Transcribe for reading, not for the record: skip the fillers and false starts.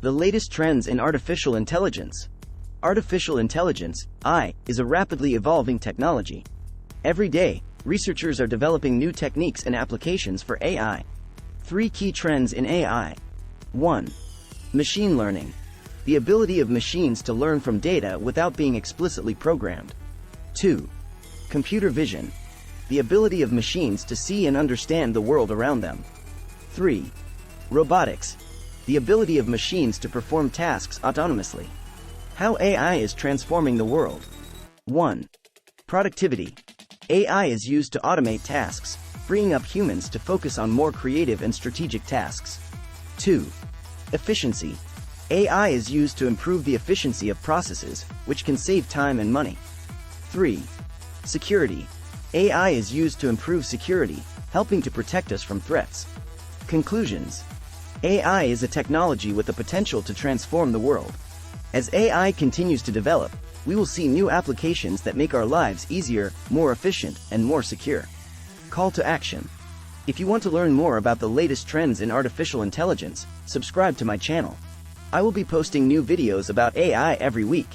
The latest trends in artificial intelligence. Artificial intelligence, AI, is a rapidly evolving technology. Every day, researchers are developing new techniques and applications for AI. 3 key trends in AI. 1. Machine learning. The ability of machines to learn from data without being explicitly programmed. 2. Computer vision. The ability of machines to see and understand the world around them. 3. Robotics. The ability of machines to perform tasks autonomously. How AI is transforming the world. 1. Productivity. AI is used to automate tasks, freeing up humans to focus on more creative and strategic tasks. 2. Efficiency. AI is used to improve the efficiency of processes, which can save time and money. 3. Security. AI is used to improve security, helping to protect us from threats. Conclusions. AI is a technology with the potential to transform the world. As AI continues to develop, we will see new applications that make our lives easier, more efficient, and more secure. Call to action. If you want to learn more about the latest trends in artificial intelligence, subscribe to my channel. I will be posting new videos about AI every week.